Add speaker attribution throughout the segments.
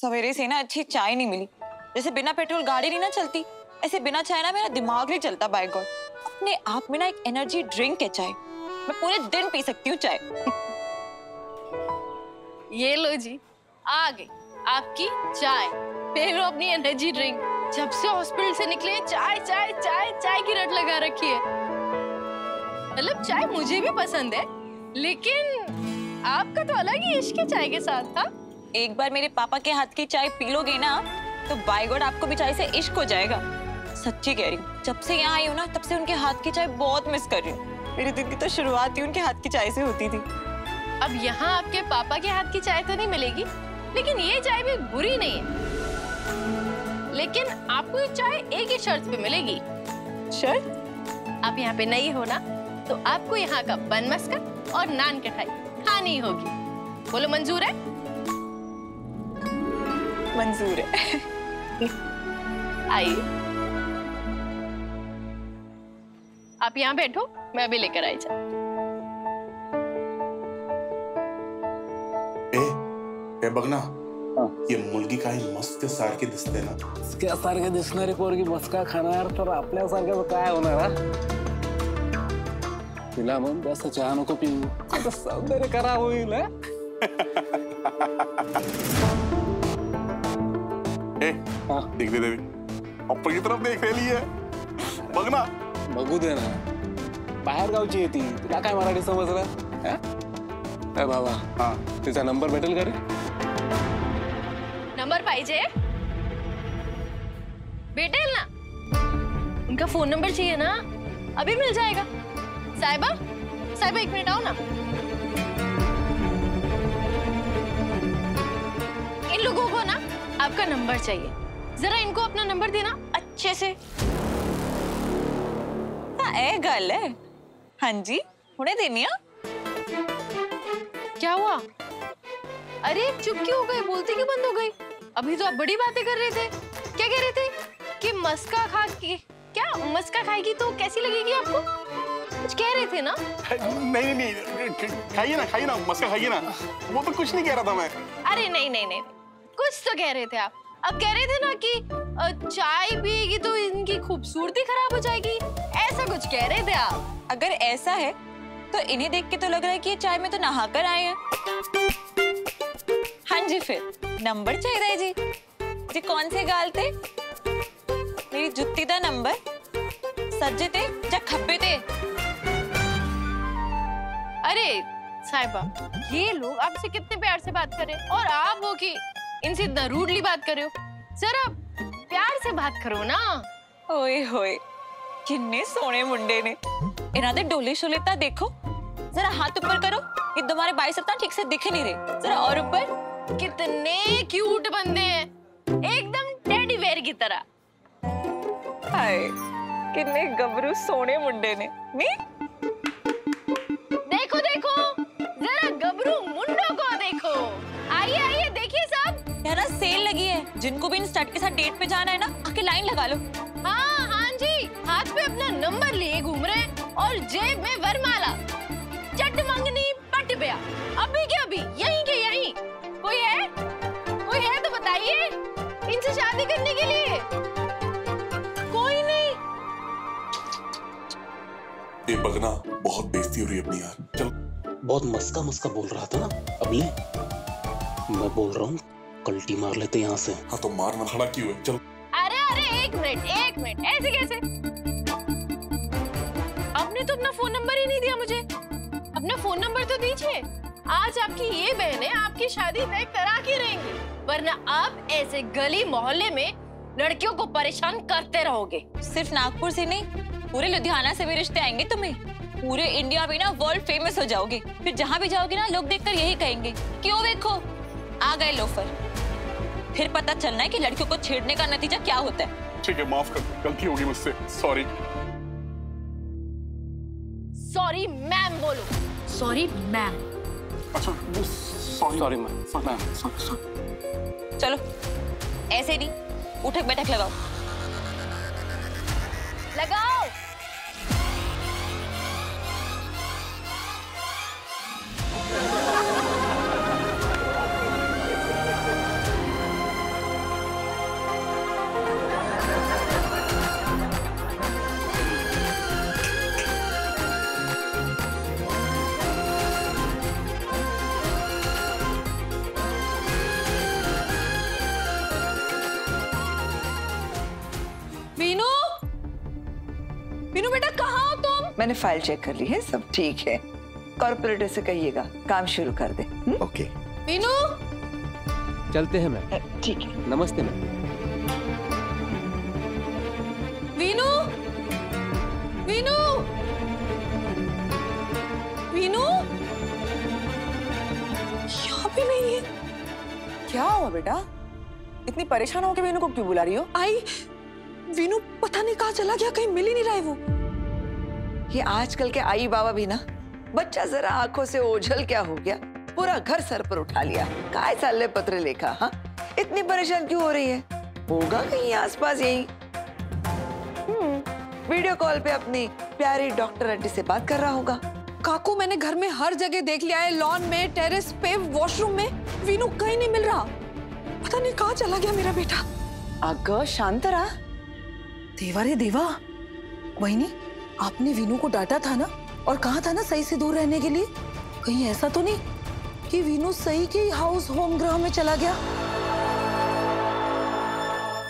Speaker 1: सवेरे से ना अच्छी चाय नहीं मिली। जैसे बिना पेट्रोल गाड़ी नहीं ना चलती, ऐसे बिना चाय ना मेरा दिमाग नहीं चलता। बाय गॉड, अपने आप में ना एक एनर्जी ड्रिंक है चाय। मैं पूरे दिन पी सकती हूँ चाय।
Speaker 2: ये लो जी, आ गई आपकी चाय। फिर लो अपनी एनर्जी ड्रिंक। जब से हॉस्पिटल से निकले चाय चाय चाय चाय की रट लगा रखी है। मतलब चाय मुझे भी पसंद है, लेकिन आपका तो अलग ही इश्क है चाय के साथ। था
Speaker 1: एक बार मेरे पापा के हाथ की चाय पी लोगे ना तो बाय गॉड आपको भी चाय से इश्क हो जाएगा। सच्ची कह रही हूँ, जब से यहाँ आई हूँ ना तब से उनके हाथ की चाय बहुत मिस कर रही हूँ। मेरे दिन की तो शुरुआत ही उनके हाथ की चाय से होती थी।
Speaker 2: अब यहाँ आपके पापा के हाथ की चाय तो नहीं मिलेगी, लेकिन ये चाय भी बुरी नहीं है। लेकिन आपको ये चाय एक ही शर्त पे मिलेगी।
Speaker 1: शर्त?
Speaker 2: आप यहाँ पे नहीं हो ना तो आपको यहाँ का बन मस्का और नान कटाई खानी होगी। बोलो मंजूर है?
Speaker 1: मंजूर है।
Speaker 2: आइए आप यहाँ बैठो, मैं अभी लेकर आई चाय।
Speaker 3: ए बघ ना, ये मुलगी काही मस्त सारखी दिसते ना।
Speaker 4: सारखे दिसणारी पोरगी मस्का खाणार तर आपल्यासारखं काय होणार? तिला मग जास्त चहा नको पिऊ, आता सौंदर्य करा होईल।
Speaker 3: देख दे देवी, ऊपर की तरफ देख रही है। बघ ना,
Speaker 4: बघू दे ना, बाहेर गावची येती, तुला काय मराठी समजलं? काय बाबा, तिचा नंबर भेटेल का रे?
Speaker 2: नंबर पाहिजे? भेटेल ना। उनका फोन नंबर चाहिए ना? अभी मिल जाएगा। साहिबा, साहिबा 1 मिनट आओ ना। इन लोगों को ना आपका नंबर चाहिए, जरा इनको अपना नंबर देना अच्छे से।
Speaker 1: ए गल है। हाँ जी, हुणे देनी है।
Speaker 2: क्या हुआ? अरे चुप क्यों हो गए? बोलती क्यों बंद हो गई? अभी तो आप बड़ी बातें कर रहे थे। क्या कह रहे थे? कि मस्का खा के क्या मस्का खाएगी तो कैसी लगेगी आपको? कुछ कह रहे थे ना?
Speaker 3: नहीं नहीं, खाइए ना मस्का खाइए ना। वो तो कुछ नहीं कह रहा था मैं।
Speaker 2: अरे नहीं, कुछ तो कह रहे थे आप। अब कह रहे थे ना कि चाय पिएगी तो इनकी खूबसूरती खराब हो जाएगी, ऐसा कुछ कह रहे थे आप।
Speaker 1: अगर ऐसा है तो इन्हें देख के तो लग रहा है कि ये चाय में तो नहा कर आए हैं। हाँ जी, फिर नंबर चाहिए जी। जी कौन से गाल थे? मेरी जुत्ती दा नंबर सज्जे थे या खब्बे थे?
Speaker 2: अरे साहिबा, ये लोग आपसे कितने प्यार से बात कर रहे हैं और आप वो कि इनसे इतना रूडली बात कर रहे हो। जरा प्यार से बात करो ना।
Speaker 1: ओए होए, किन्ने सोने मुंडे ने। इन्हां दे डोले शोले ता देखो, जरा हाथ ऊपर करो। ये तुम्हारे बाइसेप ठीक से दिख नहीं रहे, जरा और ऊपर।
Speaker 2: कितने क्यूट बंदे हैं, एकदम टेडी बेयर की तरह।
Speaker 1: हाय, किन्ने गबरू सोने मुंडे ने। नहीं?
Speaker 2: देखो देखो, जरा गबरू मुंडों को देखो। आइए देखिए साहब,
Speaker 1: यहाँ ना सेल लगी है। जिनको भी इन स्टड के साथ डेट पे जाना है ना, आके लाइन लगा लो।
Speaker 2: हाँ जी, हाथ पे अपना नंबर लिए घूम रहे हैं और जेब में वरमाला। चट मंगनी पट गया, अभी के अभी, यहीं के यहीं। कोई है तो बताइए, इनसे शादी करने के लिए। कोई नहीं।
Speaker 3: ये बगना बहुत बेइज्जती हो रही है अपनी यार। चल।
Speaker 4: बहुत मस्का बोल रहा था ना, अब ले। मैं बोल रहा हूँ कल्टी मार लेते यहाँ से।
Speaker 3: हाँ तो मारना खड़ा क्यों है? चल।
Speaker 2: अरे एक मिनट, ऐसे कैसे? आपने तो अपना फोन नंबर ही नहीं दिया मुझे। अपना फोन नंबर तो दीजिए। आज आपकी ये बहनें आपकी शादी तय करा के रहेंगी, वरना आप ऐसे गली मोहल्ले में लड़कियों को परेशान करते रहोगे।
Speaker 1: सिर्फ नागपुर से नहीं, पूरे लुधियाना से भी रिश्ते आएंगे तुम्हें। पूरे इंडिया में ना वर्ल्ड फेमस हो जाओगे। फिर जहाँ भी जाओगे ना, लोग देखकर यही कहेंगे, क्यों देखो आ गए लोफर। फिर पता चलना है कि लड़कियों को छेड़ने का नतीजा क्या होता है।
Speaker 3: ठीक है, माफ कर, गलती होगी मुझसे। सॉरी।
Speaker 2: सॉरी मैम बोलो। Sorry ma'am.
Speaker 3: अच्छा, सॉरी मैम।
Speaker 1: चलो ऐसे नहीं, उठक बैठक लगाओ।
Speaker 5: मैंने फाइल चेक कर ली है, सब ठीक है। कॉर्पोरेटर से कहिएगा काम शुरू कर दे।
Speaker 6: ओके।
Speaker 2: वीनू
Speaker 4: चलते हैं मैम।
Speaker 5: ठीक है।
Speaker 4: नमस्ते मैम।
Speaker 2: वीनू वीनू वीनू यहाँ भी नहीं है।
Speaker 7: क्या हुआ बेटा? इतनी परेशान होकर वीनू को क्यों बुला रही हो?
Speaker 2: आई वीनू पता नहीं कहाँ चला गया, कहीं मिल ही नहीं रहा है वो।
Speaker 5: ये आजकल के आई बाबा भी ना, बच्चा जरा आंखों से ओझल क्या हो गया, पूरा घर सर पर उठा लिया। काय साले पत्र लेखा। हाँ, इतनी परेशान क्यों हो रही है? होगा कहीं आसपास यही। वीडियो कॉल पे अपनी प्यारी डॉक्टर आंटी से बात कर रहा होगा।
Speaker 2: काकू मैंने घर में हर जगह देख लिया है, लॉन में, टेरेस पे, वॉशरूम में, वीनू कहीं नहीं मिल रहा। पता नहीं कहाँ चला गया मेरा बेटा।
Speaker 7: अग शांत रहा।
Speaker 2: देवा रे देवा, वही नहीं, आपने वीनू को डांटा था ना और कहा था ना सही से दूर रहने के लिए। कहीं ऐसा तो नहीं कि वीनू सही के हाउस होम ग्रह में चला गया?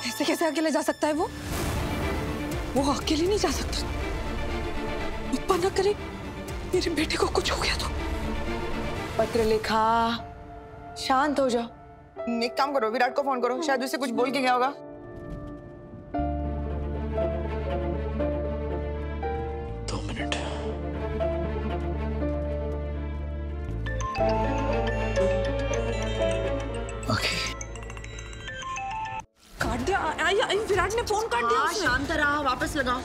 Speaker 2: ऐसे कैसे अकेले जा सकता है वो अकेले नहीं जा सकता। उत्पा न करे मेरे बेटे को कुछ हो गया तो।
Speaker 7: पत्र लिखा, शांत हो जाओ। एक काम करो, विराट को फोन करो, शायद उसे कुछ बोल के गया होगा।
Speaker 2: काट दिया। आई विराट ने फोन काट दिया।
Speaker 7: शांत रहा, वापस लगाओ।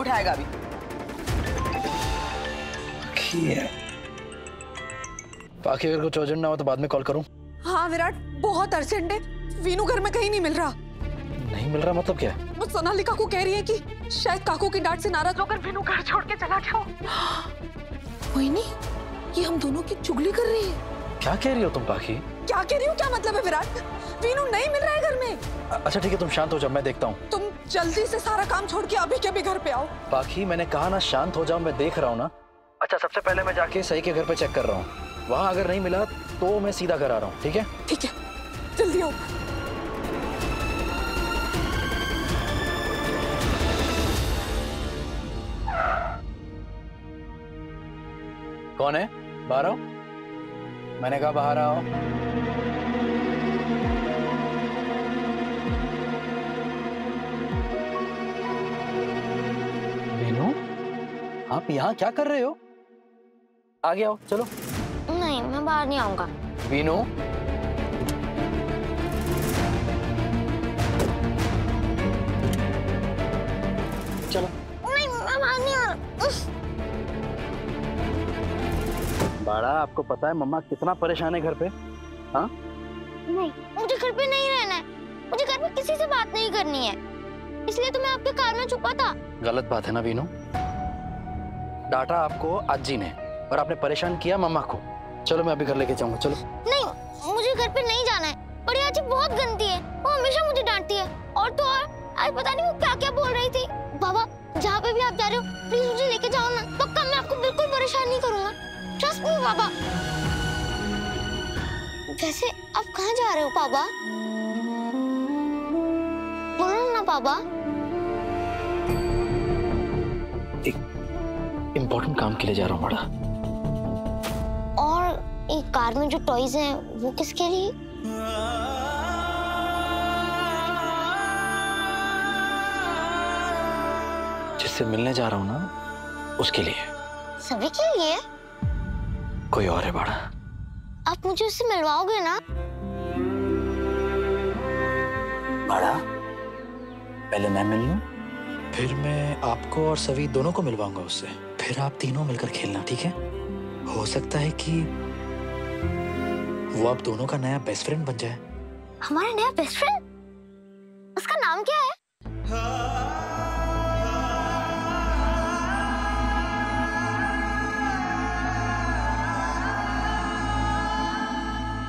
Speaker 7: उठाएगा अभी।
Speaker 6: बाकी अगर कुछ अर्जेंट ना हो तो बाद में कॉल करूं।
Speaker 2: हाँ विराट, बहुत अर्जेंट है। वीनू घर में कहीं नहीं मिल रहा।
Speaker 6: नहीं मिल रहा मतलब क्या?
Speaker 2: वो सोनाली काकू कह रही है कि शायद काकू की डांट से नाराज होकर वीनू घर छोड़ के चला गया। वही नहीं, ये हम दोनों की चुगली कर रही है।
Speaker 6: क्या कह रही हो तुम पाखी?
Speaker 2: क्या कह रही हो? क्या मतलब है विराट? वीनू नहीं मिल रहा है घर में।
Speaker 6: अच्छा ठीक है, तुम शांत हो जाओ, मैं देखता हूँ।
Speaker 2: तुम जल्दी से सारा काम छोड़ के अभी के अभी घर पे आओ।
Speaker 6: पाखी मैंने कहा ना शांत हो जाओ, मैं देख रहा हूँ ना। अच्छा सबसे पहले मैं जाके सही के घर पे चेक कर रहा हूँ, वहाँ अगर नहीं मिला तो मैं सीधा घर आ रहा हूँ। ठीक है?
Speaker 2: ठीक है, जल्दी आओ।
Speaker 6: कौन है? बाहर आओ। मैंने कहा बाहर आओ। वीनू, आप यहाँ क्या कर रहे हो? आगे आओ, चलो।
Speaker 8: नहीं, मैं बाहर नहीं आऊंगा।
Speaker 6: वीनू, चलो।
Speaker 8: नहीं, मैं बाहर नहीं आ रहा।
Speaker 6: बाड़ा, आपको पता है मम्मा कितना परेशान है घर पे? हाँ?
Speaker 8: नहीं, मुझे घर पे नहीं रहना है। मुझे घर पे किसी से बात नहीं करनी है, इसलिए तो मैं आपके कार में छुपा था।
Speaker 6: गलत बात है ना वीनू? डांटा आपको अज्जी ने और आपने परेशान किया मम्मा को। चलो मैं अभी घर लेके जाऊंगा, चलो।
Speaker 8: नहीं, मुझे घर पे नहीं जाना है। बड़ी आजी बहुत गंदी है, वो हमेशा मुझे डांटती है। और तो और आज पता नहीं वो क्या क्या बोल रही थी। बाबा, जहाँ पे भी आप जा रहे हो प्लीज मुझे लेके जाओ ना, पक्का मैं आपको बिल्कुल परेशान नहीं करूंगा। ट्रस्ट मी बाबा। वैसे आप कहाँ जा रहे हो पापा? बोलो ना पापा।
Speaker 6: एक इम्पोर्टेंट काम के लिए जा रहा हूँ बड़ा।
Speaker 8: और एक कार में जो टॉयज हैं वो किसके लिए?
Speaker 6: जिससे मिलने जा रहा हूँ ना, उसके लिए।
Speaker 8: सभी के लिए?
Speaker 6: कोई और है बड़ा।
Speaker 8: आप मुझे उससे मिलवाओगे ना?
Speaker 6: बड़ा, पहले मैं मिल लूं, फिर मैं आपको और सभी दोनों को मिलवाऊंगा उससे। फिर आप तीनों मिलकर खेलना, ठीक है? हो सकता है कि वो आप दोनों का नया बेस्ट फ्रेंड बन जाए।
Speaker 8: हमारा नया बेस्ट फ्रेंड? उसका नाम क्या है?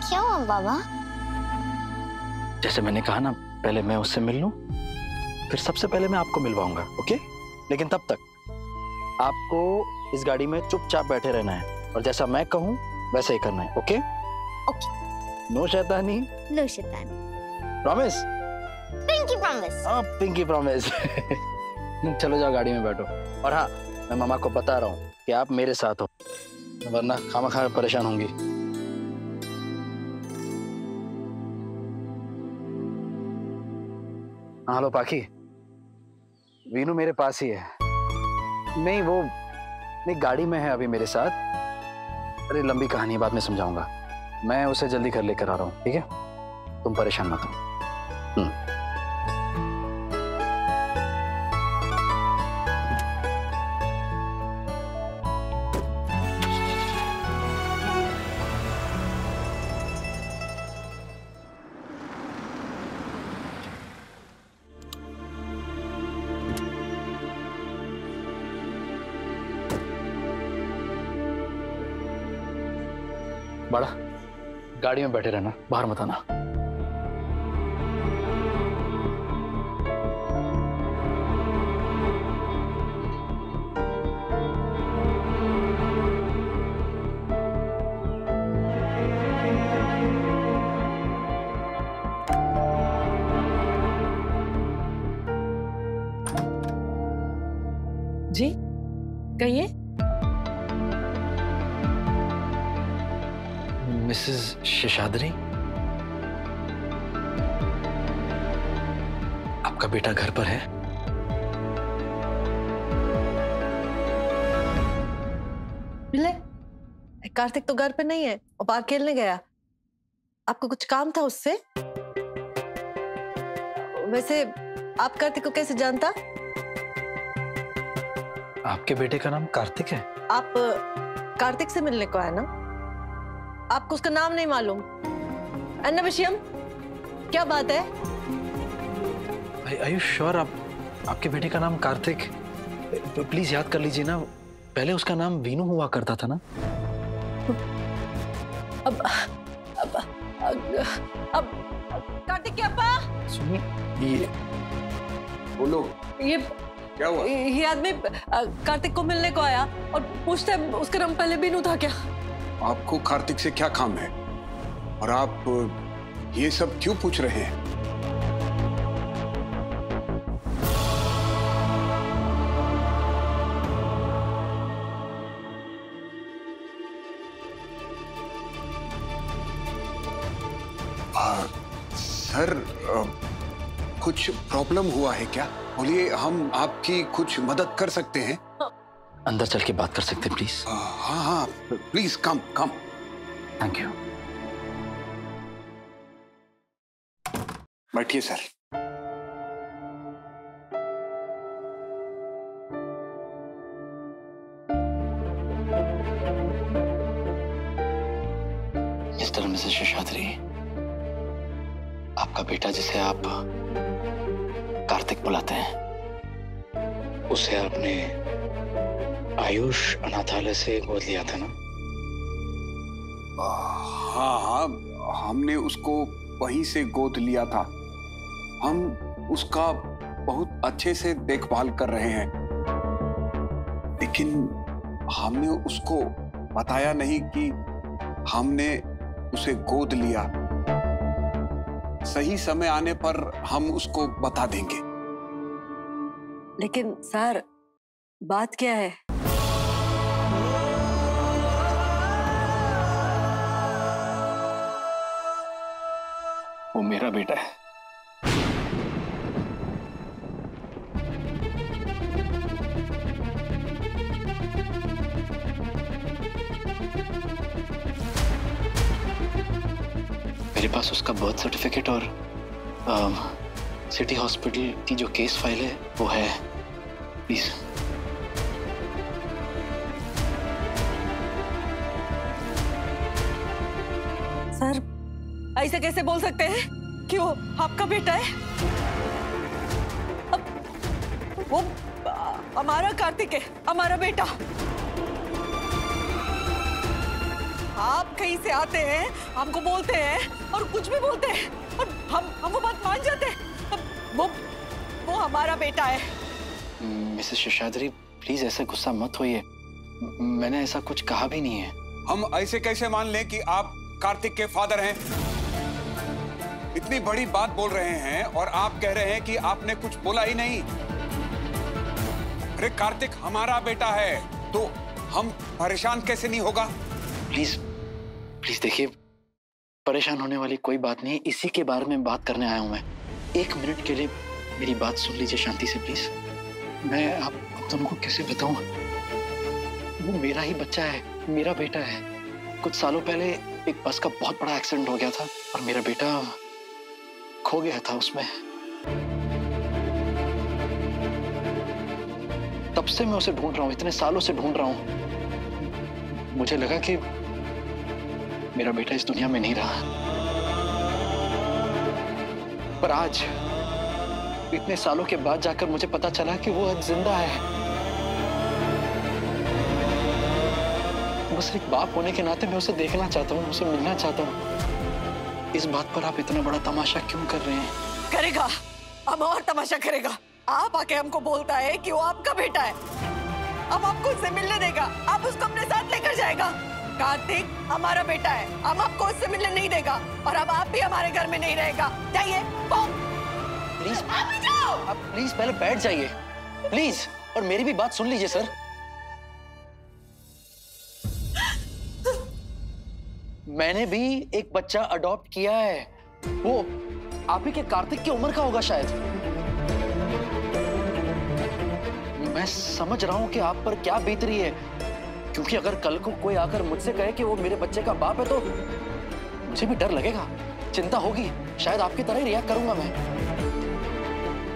Speaker 8: क्या हुआ बाबा?
Speaker 6: जैसे मैंने कहा ना, पहले मैं उससे मिल लूं, फिर सबसे पहले मैं आपको मिलवाऊंगा, ओके? लेकिन तब तक आपको इस गाड़ी में चुपचाप बैठे रहना है और जैसा मैं कहूं वैसे ही करना है, ओके?
Speaker 8: ओके।
Speaker 6: नो शैतानी।
Speaker 8: नो शैतानी।
Speaker 6: प्रॉमिस?
Speaker 8: Pinky promise.
Speaker 6: हाँ, पिंकी प्रॉमिस। चलो जाओ गाड़ी में बैठो। और हाँ, मैं मामा को बता रहा हूँ कि आप मेरे साथ हो, वरना खामखा परेशान होंगी। हाँ हेलो पाखी, वीनू मेरे पास ही है। नहीं वो नहीं गाड़ी में है अभी मेरे साथ। अरे लंबी कहानी बाद में समझाऊंगा। मैं उसे जल्दी घर लेकर आ रहा हूँ, ठीक है? तुम परेशान मत हो। बड़ा गाड़ी में बैठे रहना, बाहर मत आना।
Speaker 2: जी कहिए।
Speaker 6: मिसेस शेषाद्री, आपका बेटा घर पर है?
Speaker 2: मिले? कार्तिक तो घर पे नहीं है, वो बाहर खेलने गया। आपको कुछ काम था उससे? वैसे आप कार्तिक को कैसे जानता?
Speaker 6: आपके बेटे का नाम कार्तिक है?
Speaker 2: आप कार्तिक से मिलने को आए ना? आपको उसका नाम नहीं मालूम? अन्ना विषयम, क्या बात है?
Speaker 6: Are you sure आपके बेटे का नाम कार्तिक? प्लीज याद कर लीजिए ना, पहले उसका नाम वीनू हुआ करता था ना?
Speaker 2: अब कार्तिक के अप्पा,
Speaker 6: सुनिए ये
Speaker 3: बोलो
Speaker 2: ये
Speaker 3: क्या हुआ?
Speaker 2: ये आदमी कार्तिक को मिलने को आया और पूछते हैं उसका नाम पहले वीनू था क्या?
Speaker 9: आपको कार्तिक से क्या काम है और आप ये सब क्यों पूछ रहे हैं? सर कुछ प्रॉब्लम हुआ है क्या? बोलिए, हम आपकी कुछ मदद कर सकते हैं।
Speaker 6: अंदर चल के बात कर सकते हैं प्लीज?
Speaker 9: हाँ हाँ please come come.
Speaker 6: Thank you.
Speaker 9: बैठिए सर।
Speaker 6: मिस्टर मिसेस शेषाद्री, आपका बेटा जिसे आप कार्तिक बुलाते हैं, उसे आपने आयुष अनाथालय से गोद लिया था ना?
Speaker 9: हाँ हाँ, हमने उसको वहीं से गोद लिया था। हम उसका बहुत अच्छे से देखभाल कर रहे हैं, लेकिन हमने उसको बताया नहीं कि हमने उसे गोद लिया। सही समय आने पर हम उसको बता देंगे।
Speaker 2: लेकिन सर बात क्या है?
Speaker 6: वो मेरा बेटा है। मेरे पास उसका बर्थ सर्टिफिकेट और सिटी हॉस्पिटल की जो केस फाइल है वो है। प्लीज।
Speaker 2: सर ऐसे कैसे बोल सकते हैं कि वो आपका बेटा है? वो हमारा कार्तिक है, हमारा बेटा। आप कहीं से आते हैं, हमको बोलते हैं और कुछ भी बोलते हैं और हम वो बात मान जाते हैं। वो हमारा बेटा है।
Speaker 6: मिसेस शेषाद्री प्लीज ऐसे गुस्सा मत होइए, मैंने ऐसा कुछ कहा भी नहीं है।
Speaker 9: हम ऐसे कैसे मान लें कि आप कार्तिक के फादर हैं? इतनी बड़ी बात बोल रहे हैं और आप कह रहे हैं कि आपने कुछ बोला ही नहीं। अरे कार्तिक हमारा बेटा है तो हम परेशान कैसे नहीं होगा?
Speaker 6: प्लीज प्लीज देखिए, परेशान होने वाली कोई बात नहीं है। इसी के बारे में बात करने आया हूं मैं। 1 मिनट के लिए मेरी बात सुन लीजिए शांति से प्लीज। मैं आप दोनों को कैसे बताऊं, वो मेरा ही बच्चा है, मेरा बेटा है। कुछ सालों पहले एक बस का बहुत बड़ा एक्सीडेंट हो गया था और मेरा बेटा खो गया था उसमें। तब से मैं उसे ढूंढ रहा हूं, इतने सालों से ढूंढ रहा हूं। मुझे लगा कि मेरा बेटा इस दुनिया में नहीं रहा, पर आज इतने सालों के बाद जाकर मुझे पता चला कि वो आज जिंदा है। बस एक बाप होने के नाते मैं उसे देखना चाहता हूँ, उसे मिलना चाहता हूँ। इस बात पर आप इतना बड़ा तमाशा क्यों कर रहे हैं?
Speaker 5: करेगा, अब और तमाशा करेगा। आप आके हमको बोलता है कि वो आपका बेटा है, अब आपको उससे मिलने देगा, आप उसको अपने साथ लेकर जाएगा। कार्तिक हमारा बेटा है, हम आपको उससे मिलने नहीं देगा और अब आप भी हमारे घर में नहीं रहेगा। जाइए
Speaker 6: प्लीज, आप प्लीज पहले बैठ जाइए प्लीज, और मेरी भी बात सुन लीजिए सर। मैंने भी एक बच्चा अडॉप्ट किया है, वो आप ही के कार्तिक की उम्र का होगा शायद। मैं समझ रहा हूं कि आप पर क्या बीत रही है, क्योंकि अगर कल को कोई आकर मुझसे कहे कि वो मेरे बच्चे का बाप है तो मुझे भी डर लगेगा, चिंता होगी, शायद आपकी तरह ही रिएक्ट करूंगा मैं।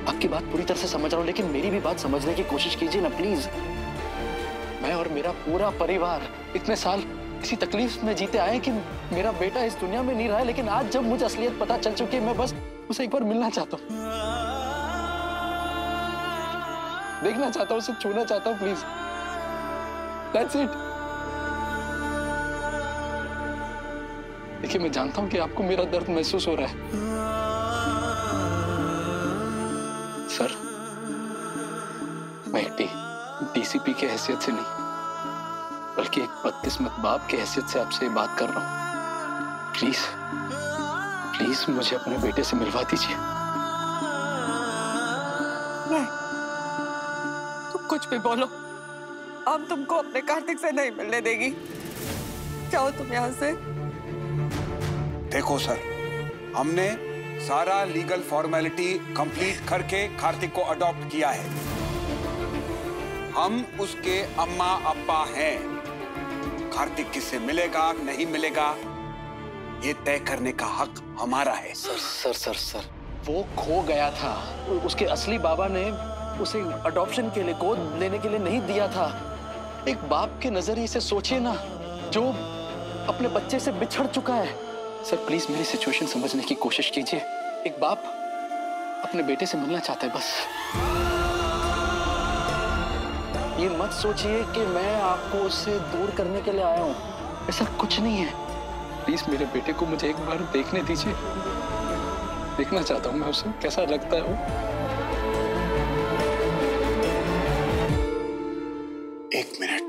Speaker 6: आपकी बात पूरी तरह से समझ रहा हूं, लेकिन मेरी भी बात समझने की कोशिश कीजिए ना प्लीज। मैं और मेरा पूरा परिवार इतने साल इसी तकलीफ में जीते आए कि मेरा बेटा इस दुनिया में नहीं रहा है, लेकिन आज जब मुझे असलियत पता चल चुकी है, मैं बस उसे एक बार मिलना चाहता हूँ, देखना चाहता हूँ, उसे छूना चाहता हूँ प्लीज। That's it. देखिए, मैं जानता हूं कि आपको मेरा दर्द महसूस हो रहा है सर। मैं एक डीसीपी की हैसियत से नहीं, बल्कि एक बदकिस्मत बाप की हैसियत से आपसे बात कर रहा हूं। प्लीज प्लीज मुझे अपने बेटे से मिलवा दीजिए।
Speaker 5: नहीं, तुम कुछ भी बोलो, हम तुमको अपने कार्तिक से नहीं मिलने देगी। जाओ तुम यहाँ से।
Speaker 9: देखो सर, हमने सारा लीगल फॉर्मेलिटी कंप्लीट करके कार्तिक को अडॉप्ट किया है। हम उसके अम्मा अब्बा हैं। कार्तिक किससे मिलेगा नहीं मिलेगा ये तय करने का हक हमारा है।
Speaker 6: सर सर सर सर, वो खो गया था, उसके असली बाबा ने उसे अडॉप्शन के लिए, गोद लेने के लिए नहीं दिया था। एक बाप के नजरिए से सोचिए ना, जो अपने बच्चे से बिछड़ चुका है। सर प्लीज मेरी सिचुएशन समझने की कोशिश कीजिए। एक बाप अपने बेटे से मिलना चाहता है बस। ये मत सोचिए कि मैं आपको उससे दूर करने के लिए आया हूं, ऐसा कुछ नहीं है। प्लीज मेरे बेटे को मुझे एक बार देखने दीजिए, देखना चाहता हूं मैं उसे, कैसा लगता है वो।
Speaker 9: एक मिनट।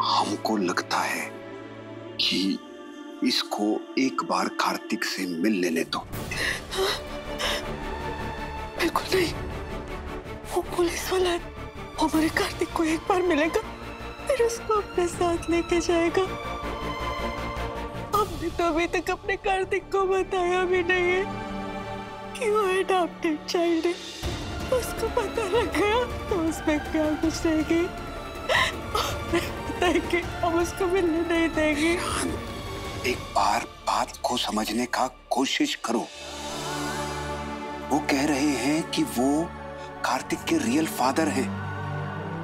Speaker 9: हमको लगता है कि इसको एक बार कार्तिक से मिल लेने दो।
Speaker 5: बिल्कुल नहीं, वो पुलिस वाला है, हमारे कार्तिक को एक बार मिलेगा फिर उसको अपने साथ लेके जाएगा। हमने तो अभी तक अपने कार्तिक को बताया भी नहीं है कि वो अडॉप्टेड चाइल्ड है। उसको पता लग गया तो उसमें क्या कुछ रहेगी, हम उसको मिलने नहीं देंगे।
Speaker 9: एक बार बात को समझने का कोशिश करो। वो कह रहे हैं कि वो कार्तिक के रियल फादर हैं।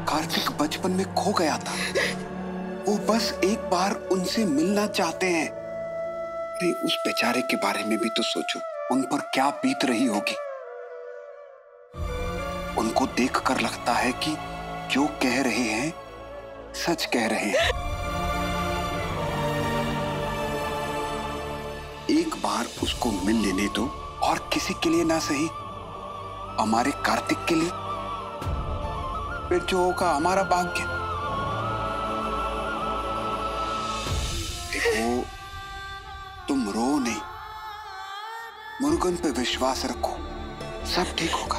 Speaker 9: कार्तिक बचपन में खो गया था, वो बस एक बार उनसे मिलना चाहते हैं। अरे उस बेचारे के बारे में भी तो सोचो, उन पर क्या बीत रही होगी। उनको देखकर लगता है कि जो कह रहे हैं सच कह रहे हैं। एक बार उसको मिल लेने दो, और किसी के लिए ना सही, हमारे कार्तिक के लिए, फिर जो होगा हमारा भाग्य। देखो, तुम रो नहीं, मुरुगन पे विश्वास रखो, सब ठीक होगा।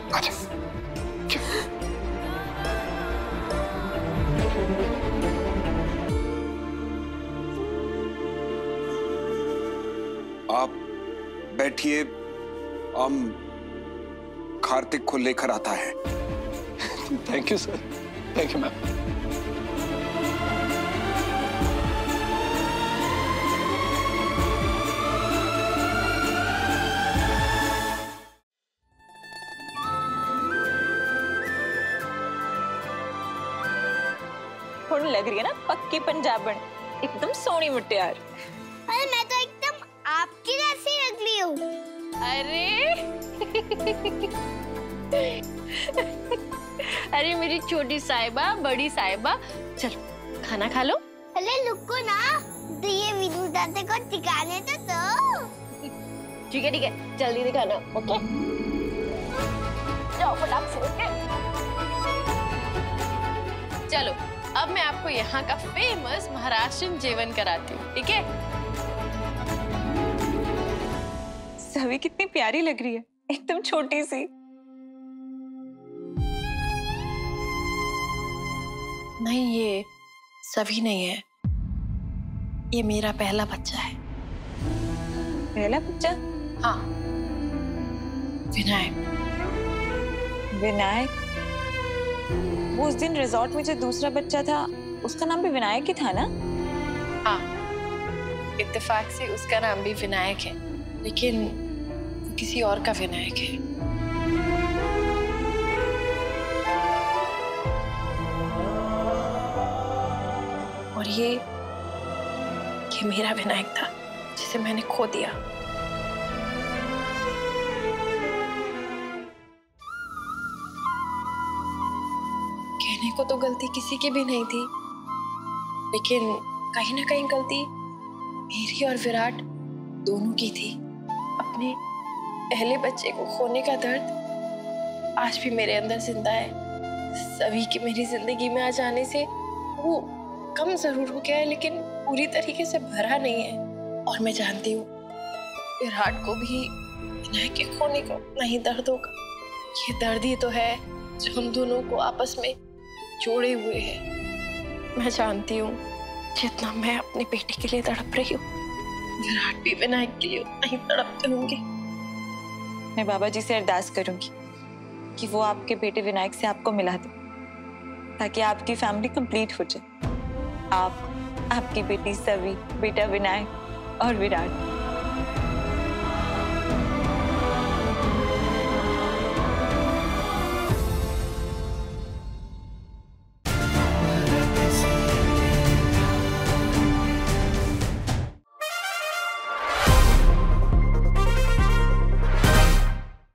Speaker 9: अच्छा चल। आप बैठिए, हम कार्तिक को लेकर आता है।
Speaker 6: Thank you sir, thank you ma'am.
Speaker 1: थोड़ी लग रही है ना पक्की पंजाबन, एकदम सोनी मुटियार।
Speaker 8: अरे मैं तो एकदम आपकी जैसी निकली हूँ।
Speaker 2: अरे अरे मेरी छोटी साहिबा, बड़ी साहिबा, चलो खाना खा लो।
Speaker 8: अरे रुको ना, तो ये विदु दादा को दिखाने तो दो।
Speaker 2: ठीक है, जल्दी दिखाना। ओके, जाओ फटाक से। ओके, चलो अब मैं आपको यहाँ का फेमस महाराष्ट्रन जेवण कराती हूँ, ठीक है?
Speaker 1: सभी कितनी प्यारी लग रही है, एकदम छोटी सी।
Speaker 2: नहीं, ये सभी नहीं है, ये मेरा पहला बच्चा है।
Speaker 1: पहला बच्चा?
Speaker 2: हाँ, विनायक।
Speaker 1: विनायक? वो उस दिन रिजॉर्ट में जो दूसरा बच्चा था, उसका नाम भी विनायक ही था ना?
Speaker 2: हाँ, इत्तेफाक से उसका नाम भी विनायक है, लेकिन वो किसी और का विनायक है। और ये मेरा विनायक था, जिसे मैंने खो दिया। कहने को तो गलती किसी की भी नहीं थी, लेकिन कहीं ना कहीं गलती मेरी और विराट दोनों की थी। अपने पहले बच्चे को खोने का दर्द आज भी मेरे अंदर जिंदा है। सभी की मेरी जिंदगी में आ जाने से वो कम जरूर हो गया है, लेकिन पूरी तरीके से भरा नहीं है। और मैं जानती हूँ विराट को भी विनायक के खोने का नहीं दर्द होगा। ये दर्द ही तो है जो हम दोनों को आपस में जोड़े हुए है। मैं जानती हूँ जितना मैं अपने बेटे के लिए तड़प रही हूँ, विराट भी विनायक के लिए उतना ही तड़पते होंगे।
Speaker 1: मैं बाबा जी से अरदास करूंगी कि वो आपके बेटे विनायक से आपको मिला दे, ताकि आपकी फैमिली कंप्लीट हो जाए। आप, आपकी बेटी सवी, बेटा विनायक और विराट।